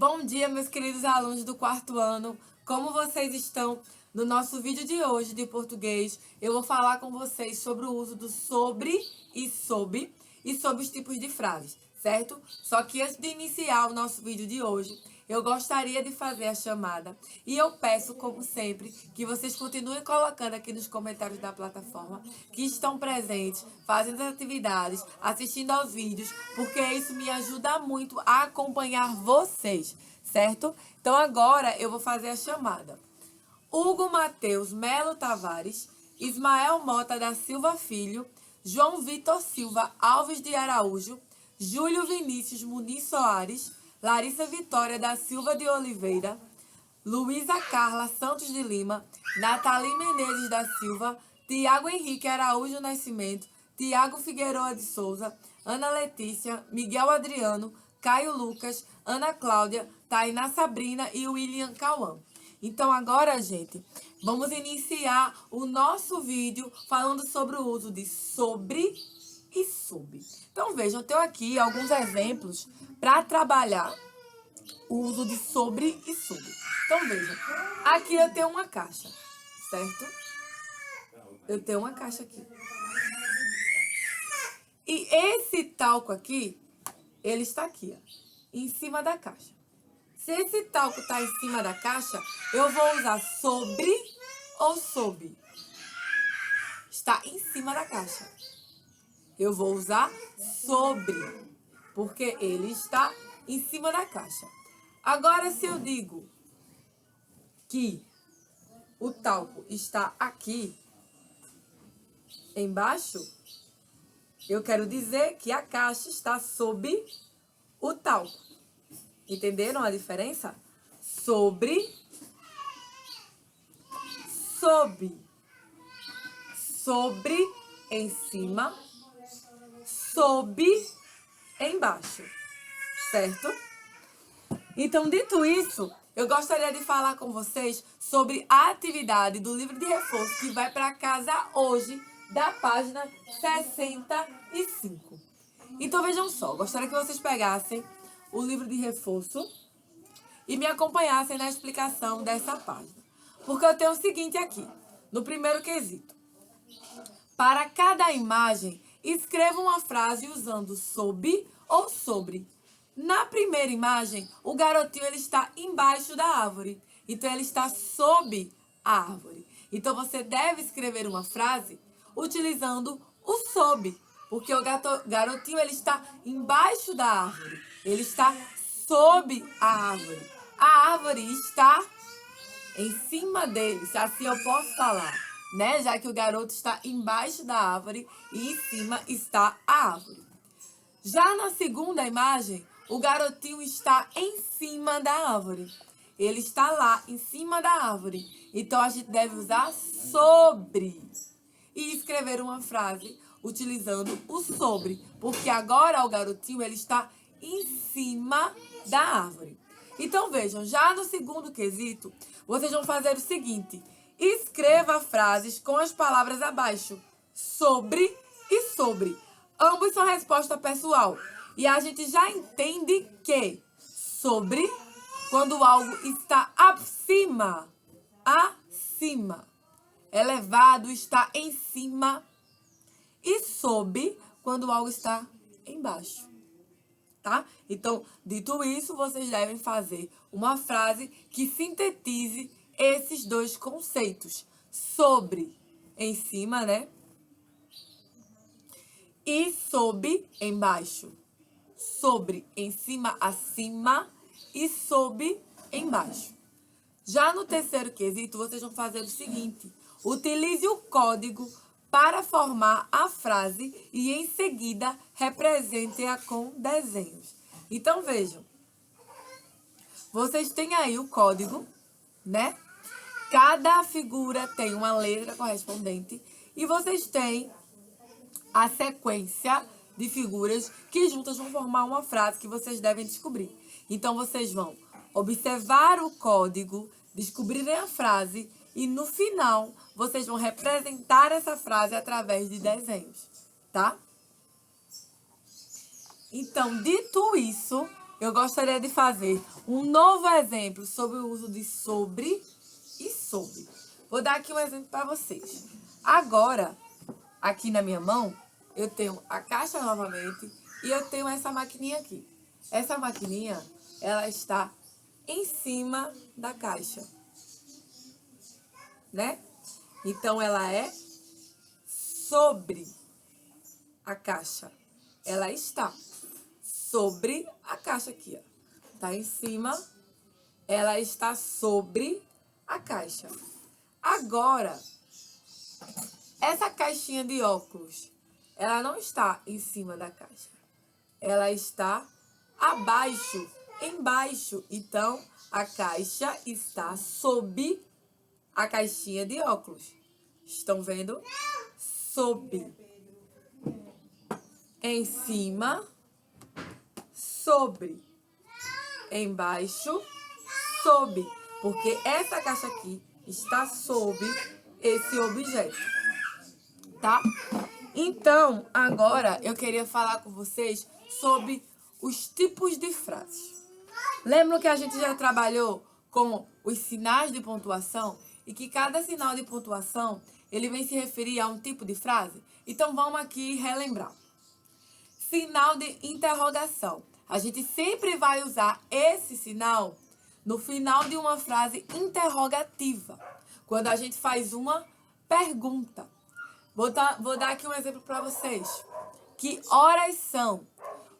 Bom dia, meus queridos alunos do quarto ano. Como vocês estão? No nosso vídeo de hoje de português, eu vou falar com vocês sobre o uso do sobre e sob e sobre os tipos de frases, certo? Só que antes de iniciar o nosso vídeo de hoje, eu gostaria de fazer a chamada e eu peço, como sempre, que vocês continuem colocando aqui nos comentários da plataforma que estão presentes, fazendo as atividades, assistindo aos vídeos, porque isso me ajuda muito a acompanhar vocês, certo? Então agora eu vou fazer a chamada. Hugo Mateus Melo Tavares, Ismael Mota da Silva Filho, João Vitor Silva Alves de Araújo, Júlio Vinícius Muniz Soares, Larissa Vitória da Silva de Oliveira, Luísa Carla Santos de Lima, Nathalie Menezes da Silva, Tiago Henrique Araújo Nascimento, Tiago Figueroa de Souza, Ana Letícia, Miguel Adriano, Caio Lucas, Ana Cláudia, Tainá Sabrina e William Cauã. Então agora, gente, vamos iniciar o nosso vídeo falando sobre o uso de sobre e sob. Então vejam, eu tenho aqui alguns exemplos para trabalhar o uso de sobre e sob. Então vejam, aqui eu tenho uma caixa, certo? Eu tenho uma caixa aqui. E esse talco aqui, ele está aqui, ó, em cima da caixa. Se esse talco está em cima da caixa, eu vou usar sobre ou sob. Está em cima da caixa. Eu vou usar sobre, porque ele está em cima da caixa. Agora, se eu digo que o talco está aqui embaixo, eu quero dizer que a caixa está sob o talco. Entenderam a diferença? Sobre, sob. Sobre em cima, sob embaixo. Certo? Então, dito isso, eu gostaria de falar com vocês sobre a atividade do livro de reforço que vai para casa hoje, da página 65. Então, vejam só, gostaria que vocês pegassem o livro de reforço e me acompanhassem na explicação dessa página. Porque eu tenho o seguinte aqui, no primeiro quesito. Para cada imagem, escreva uma frase usando sob ou sobre. Na primeira imagem, o garotinho ele está embaixo da árvore. Então, ele está sob a árvore. Então, você deve escrever uma frase utilizando o sob. Porque o garotinho ele está embaixo da árvore. Ele está sob a árvore. A árvore está em cima dele, se assim eu posso falar, né? Já que o garoto está embaixo da árvore e em cima está a árvore. Já na segunda imagem, o garotinho está em cima da árvore. Ele está lá, em cima da árvore. Então, a gente deve usar sobre. E escrever uma frase utilizando o sobre. Porque agora o garotinho ele está em cima da árvore. Então, vejam, já no segundo quesito, vocês vão fazer o seguinte. Escreva frases com as palavras abaixo. Sobre e sobre. Ambos são resposta pessoal. E a gente já entende que sobre, quando algo está acima, elevado, está em cima. E sob, quando algo está embaixo. Tá? Então, dito isso, vocês devem fazer uma frase que sintetize esses dois conceitos. Sobre, em cima, né? E sob, embaixo. Sobre, em cima, acima. E sob, embaixo. Já no terceiro quesito, vocês vão fazer o seguinte. Utilize o código para formar a frase e, em seguida, represente-a com desenhos. Então, vejam. Vocês têm aí o código, né? Cada figura tem uma letra correspondente e vocês têm a sequência de figuras que juntas vão formar uma frase que vocês devem descobrir. Então, vocês vão observar o código, descobrirem a frase e, no final, vocês vão representar essa frase através de desenhos, tá? Então, dito isso, eu gostaria de fazer um novo exemplo sobre o uso de sobre e sob. Vou dar aqui um exemplo para vocês. Agora, aqui na minha mão, eu tenho a caixa novamente e eu tenho essa maquininha aqui. Essa maquininha, ela está em cima da caixa, né? Então, ela é sobre a caixa. Ela está sobre a caixa aqui, ó. Tá em cima, ela está sobre a caixa. Agora, essa caixinha de óculos, ela não está em cima da caixa. Ela está abaixo, embaixo. Então, a caixa está sob a caixinha de óculos. Estão vendo? Sob. Em cima, sobre. Embaixo, sob. Porque essa caixa aqui está sob esse objeto, tá? Então, agora eu queria falar com vocês sobre os tipos de frases. Lembram que a gente já trabalhou com os sinais de pontuação e que cada sinal de pontuação ele vem se referir a um tipo de frase? Então, vamos aqui relembrar. Sinal de interrogação. A gente sempre vai usar esse sinal no final de uma frase interrogativa, quando a gente faz uma pergunta. Vou dar aqui um exemplo para vocês. Que horas são?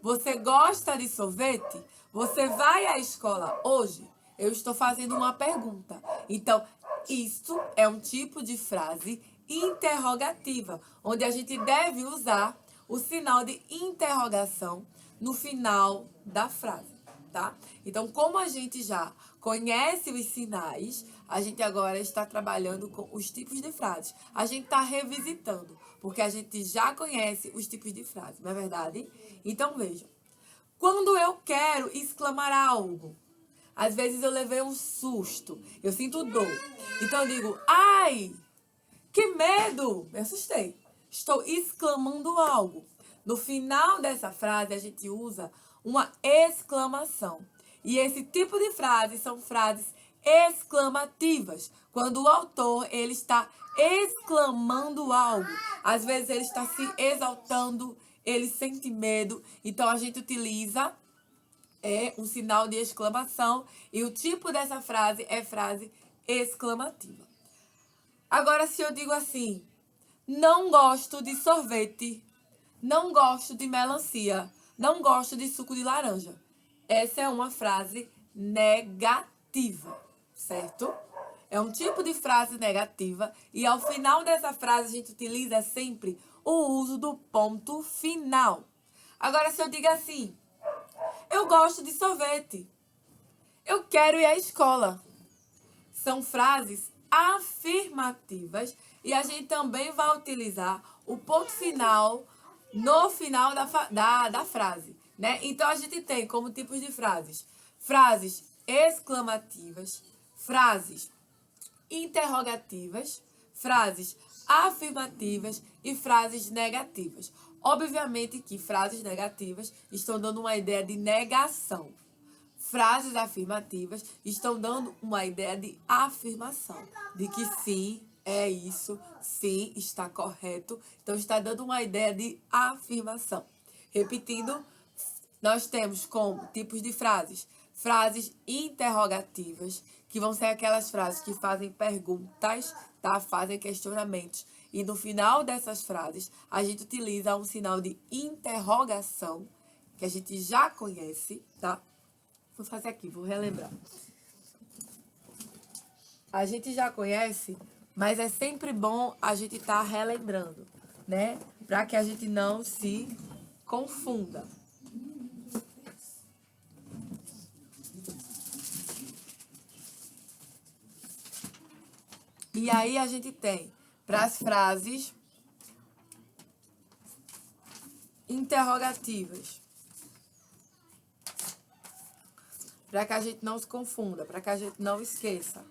Você gosta de sorvete? Você vai à escola hoje? Eu estou fazendo uma pergunta. Então, isto é um tipo de frase interrogativa, onde a gente deve usar o sinal de interrogação no final da frase, tá? Então, como a gente já conhece os sinais, a gente agora está trabalhando com os tipos de frases. A gente está revisitando, porque a gente já conhece os tipos de frases, não é verdade? Então, vejam. Quando eu quero exclamar algo, às vezes eu levei um susto, eu sinto dor. Então, eu digo, ai, que medo! Me assustei. Estou exclamando algo. No final dessa frase, a gente usa uma exclamação. E esse tipo de frase são frases exclamativas. Quando o autor ele está exclamando algo. Às vezes ele está se exaltando, ele sente medo. Então, a gente utiliza um sinal de exclamação. E o tipo dessa frase é frase exclamativa. Agora, se eu digo assim, não gosto de sorvete, não gosto de melancia, não gosto de suco de laranja. Essa é uma frase negativa, certo? É um tipo de frase negativa e ao final dessa frase a gente utiliza sempre o uso do ponto final. Agora, se eu digo assim, eu gosto de sorvete, eu quero ir à escola. São frases afirmativas e a gente também vai utilizar o ponto final no final da frase, né? Então, a gente tem como tipos de frases, frases exclamativas, frases interrogativas, frases afirmativas e frases negativas. Obviamente que frases negativas estão dando uma ideia de negação. Frases afirmativas estão dando uma ideia de afirmação, de que sim, é isso, sim, está correto. Então, está dando uma ideia de afirmação. Repetindo, nós temos como tipos de frases, frases interrogativas, que vão ser aquelas frases que fazem perguntas, tá? Fazem questionamentos. E no final dessas frases, a gente utiliza um sinal de interrogação, que a gente já conhece, tá? Vou fazer aqui, vou relembrar. A gente já conhece, mas é sempre bom a gente estar relembrando, né? Para que a gente não se confunda. E aí a gente tem para as frases interrogativas. Para que a gente não se confunda, para que a gente não esqueça.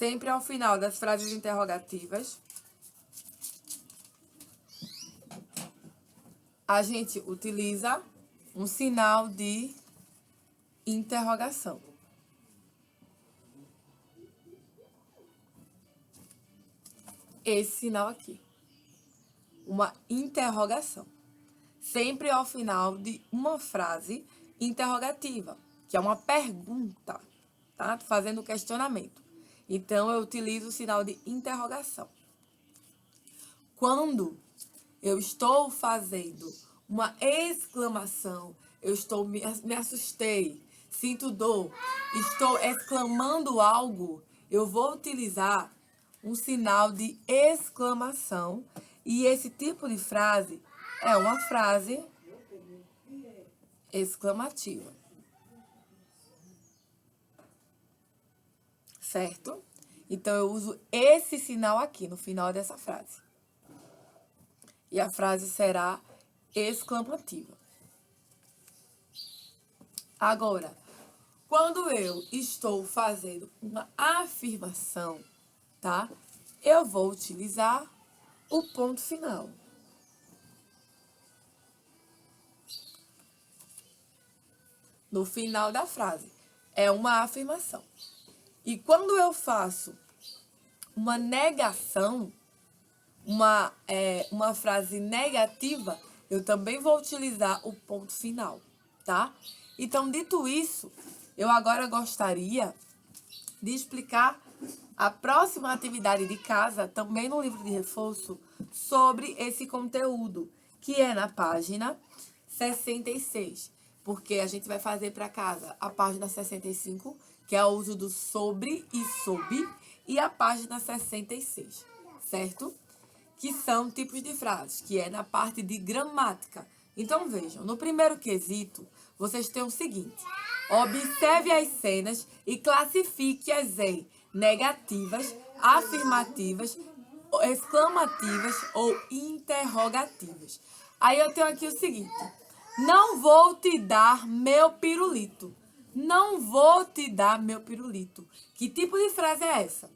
sempre ao final das frases interrogativas, a gente utiliza um sinal de interrogação. Esse sinal aqui. Uma interrogação. Sempre ao final de uma frase interrogativa, que é uma pergunta, tá? Fazendo questionamento. Então, eu utilizo o sinal de interrogação. Quando eu estou fazendo uma exclamação, me assustei, sinto dor, estou exclamando algo, eu vou utilizar um sinal de exclamação. E esse tipo de frase é uma frase exclamativa. Certo? Então, eu uso esse sinal aqui no final dessa frase. E a frase será exclamativa. Agora, quando eu estou fazendo uma afirmação, tá? Eu vou utilizar o ponto final. No final da frase. É uma afirmação. E quando eu faço uma negação, uma frase negativa, eu também vou utilizar o ponto final, tá? Então, dito isso, eu agora gostaria de explicar a próxima atividade de casa, também no livro de reforço, sobre esse conteúdo, que é na página 66. Porque a gente vai fazer para casa a página 65, que é o uso do sobre e sob, e a página 66, certo? Que são tipos de frases, que é na parte de gramática. Então, vejam, no primeiro quesito, vocês têm o seguinte: observe as cenas e classifique-as em negativas, afirmativas, exclamativas ou interrogativas. Aí eu tenho aqui o seguinte: não vou te dar meu pirulito. Não vou te dar meu pirulito. Que tipo de frase é essa?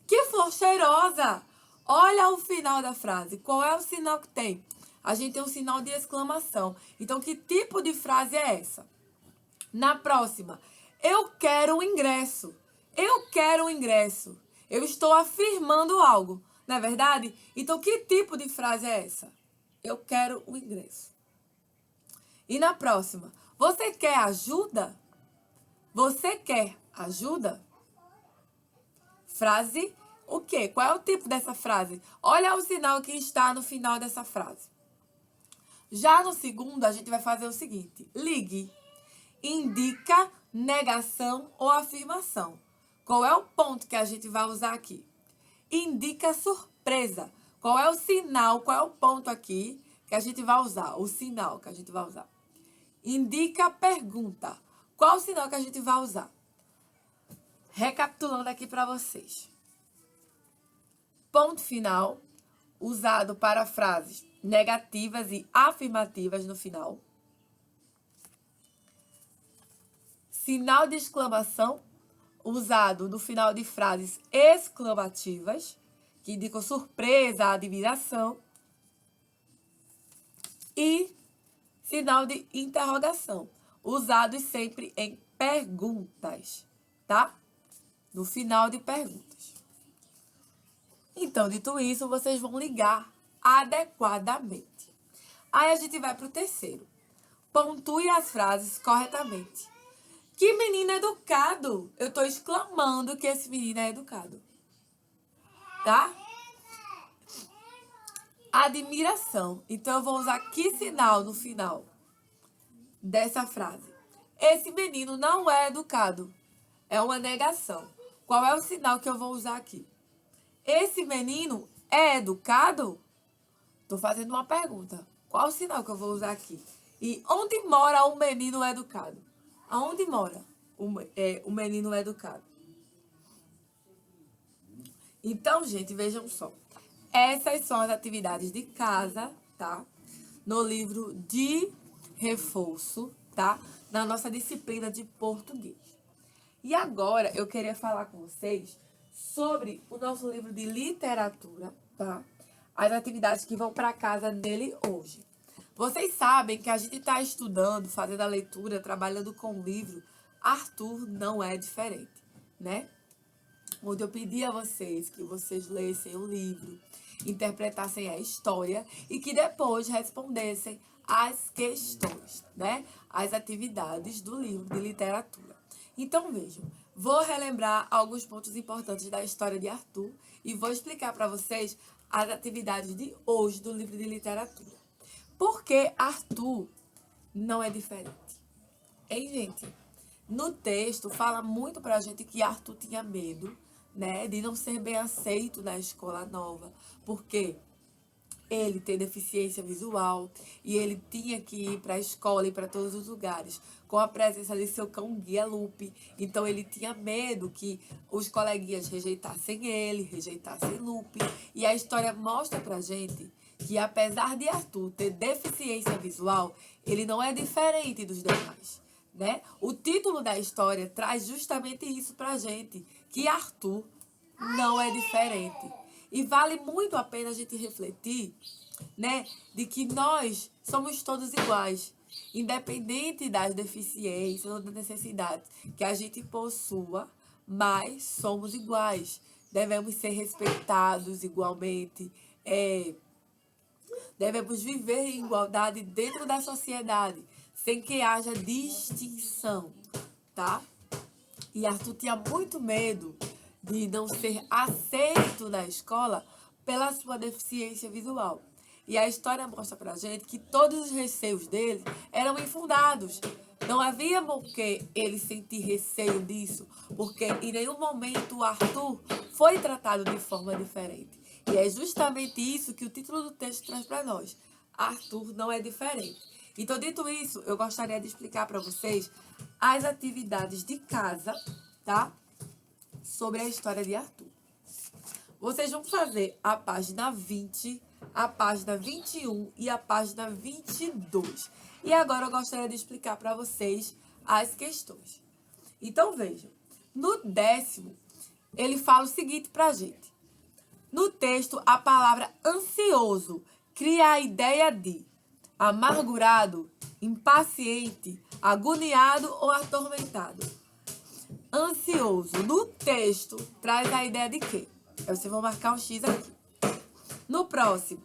Que flor cheirosa! Olha o final da frase. Qual é o sinal que tem? A gente tem um sinal de exclamação. Então, que tipo de frase é essa? Na próxima, eu quero um ingresso. Eu quero um ingresso. Eu estou afirmando algo, não é verdade? Então, que tipo de frase é essa? Eu quero o ingresso. E na próxima, você quer ajuda? Você quer ajuda? Frase o quê? Qual é o tipo dessa frase? Olha o sinal que está no final dessa frase. Já no segundo, a gente vai fazer o seguinte: ligue. Indica negação ou afirmação. Qual é o ponto que a gente vai usar aqui? Indica surpresa. Qual é o sinal, qual é o ponto aqui que a gente vai usar? O sinal que a gente vai usar. Indica pergunta. Qual o sinal que a gente vai usar? Recapitulando aqui para vocês. Ponto final, usado para frases negativas e afirmativas no final. Sinal de exclamação, usado no final de frases exclamativas, que indicam surpresa, admiração. E sinal de interrogação, usado sempre em perguntas, tá? No final de perguntas. Então, dito isso, vocês vão ligar adequadamente. Aí a gente vai para o terceiro. Pontue as frases corretamente. Que menino educado! Eu estou exclamando que esse menino é educado. Tá? Admiração. Então, eu vou usar que sinal no final dessa frase? Esse menino não é educado. É uma negação. Qual é o sinal que eu vou usar aqui? Esse menino é educado? Estou fazendo uma pergunta. Qual o sinal que eu vou usar aqui? E onde mora o menino educado? Aonde mora o menino educado? Então, gente, vejam só. Essas são as atividades de casa, tá? No livro de reforço, tá? Na nossa disciplina de português. E agora, eu queria falar com vocês sobre o nosso livro de literatura, tá? As atividades que vão para casa dele hoje. Vocês sabem que a gente está estudando, fazendo a leitura, trabalhando com o livro. Arthur não é diferente, né? Onde eu pedi a vocês que vocês lessem o livro, interpretassem a história e que depois respondessem as questões, né? As atividades do livro de literatura. Então, vejam, vou relembrar alguns pontos importantes da história de Arthur e vou explicar para vocês as atividades de hoje do livro de literatura. Por que Arthur não é diferente? Hein, gente? No texto, fala muito pra gente que Arthur tinha medo, né, de não ser bem aceito na escola nova, porque ele tem deficiência visual e ele tinha que ir para a escola e para todos os lugares com a presença de seu cão guia Lupe. Então ele tinha medo que os coleguinhas rejeitassem ele, rejeitassem Lupe. E a história mostra pra gente que apesar de Arthur ter deficiência visual, ele não é diferente dos demais, né? O título da história traz justamente isso pra gente, que Arthur não é diferente. E vale muito a pena a gente refletir, né, de que nós somos todos iguais, independente das deficiências ou das necessidades que a gente possua, mas somos iguais. Devemos ser respeitados igualmente, devemos viver em igualdade dentro da sociedade, sem que haja distinção, tá? E Arthur tinha muito medo de não ser aceito na escola pela sua deficiência visual. E a história mostra pra gente que todos os receios dele eram infundados. Não havia por que ele sentir receio disso, porque em nenhum momento o Arthur foi tratado de forma diferente. E é justamente isso que o título do texto traz para nós. Arthur não é diferente. Então, dito isso, eu gostaria de explicar para vocês as atividades de casa, tá? Sobre a história de Arthur. Vocês vão fazer a página 20, a página 21 e a página 22. E agora eu gostaria de explicar para vocês as questões. Então, vejam. No 10º, ele fala o seguinte pra gente. No texto, a palavra ansioso cria a ideia de amargurado, impaciente, agoniado ou atormentado. Ansioso, no texto, traz a ideia de quê? Aí você vai marcar um X aqui. No próximo,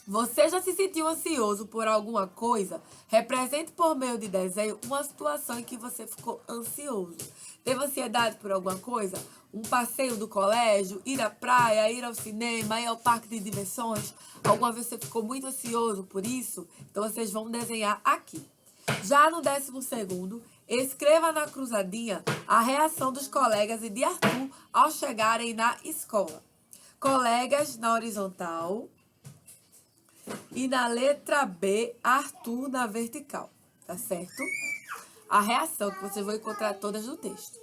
você já se sentiu ansioso por alguma coisa? Represente por meio de desenho uma situação em que você ficou ansioso. Teve ansiedade por alguma coisa? Um passeio do colégio, ir à praia, ir ao cinema, ir ao parque de diversões? Alguma vez você ficou muito ansioso por isso? Então vocês vão desenhar aqui. Já no 12º, escreva na cruzadinha a reação dos colegas e de Arthur ao chegarem na escola. Colegas na horizontal e na letra B, Arthur na vertical, tá certo? A reação que vocês vão encontrar todas no texto.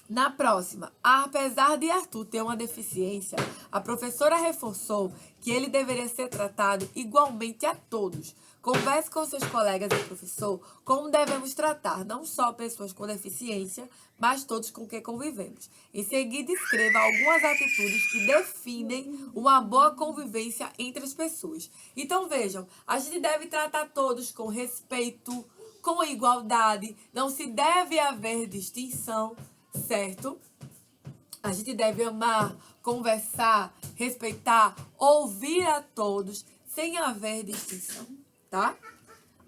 Na próxima, apesar de Arthur ter uma deficiência, a professora reforçou que ele deveria ser tratado igualmente a todos. Converse com seus colegas e professor como devemos tratar não só pessoas com deficiência, mas todos com quem convivemos. Em seguida, escreva algumas atitudes que definem uma boa convivência entre as pessoas. Então, vejam, a gente deve tratar todos com respeito, com igualdade, não se deve haver distinção, certo? A gente deve amar, conversar, respeitar, ouvir a todos, sem haver distinção, tá?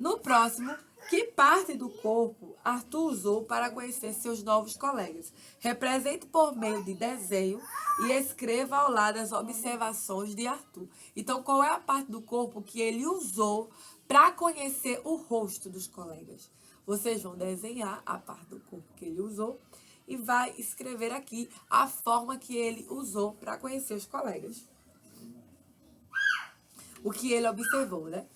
No próximo, que parte do corpo Arthur usou para conhecer seus novos colegas? Represente por meio de desenho e escreva ao lado as observações de Arthur. Então, qual é a parte do corpo que ele usou para conhecer o rosto dos colegas? Vocês vão desenhar a parte do corpo que ele usou e vai escrever aqui a forma que ele usou para conhecer os colegas. O que ele observou, né?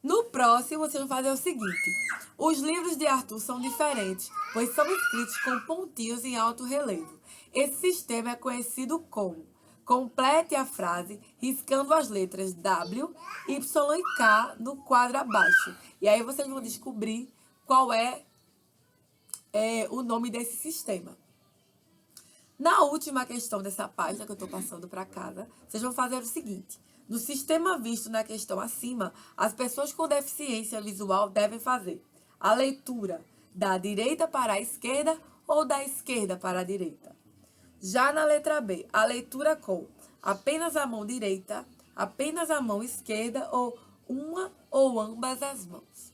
No próximo, vocês vão fazer o seguinte. Os livros de Arthur são diferentes, pois são escritos com pontinhos em alto relevo. Esse sistema é conhecido como: complete a frase riscando as letras W, Y e K no quadro abaixo. E aí vocês vão descobrir qual é o nome desse sistema. Na última questão dessa página que eu estou passando para casa, vocês vão fazer o seguinte. No sistema visto na questão acima, as pessoas com deficiência visual devem fazer a leitura da direita para a esquerda ou da esquerda para a direita. Já na letra B, a leitura com apenas a mão direita, apenas a mão esquerda ou uma ou ambas as mãos.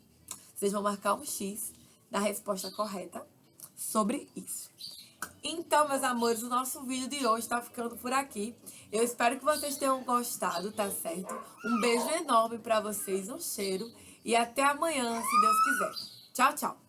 Vocês vão marcar um X na resposta correta sobre isso. Então, meus amores, o nosso vídeo de hoje está ficando por aqui. Eu espero que vocês tenham gostado, tá certo? Um beijo enorme para vocês, um cheiro e até amanhã, se Deus quiser. Tchau, tchau!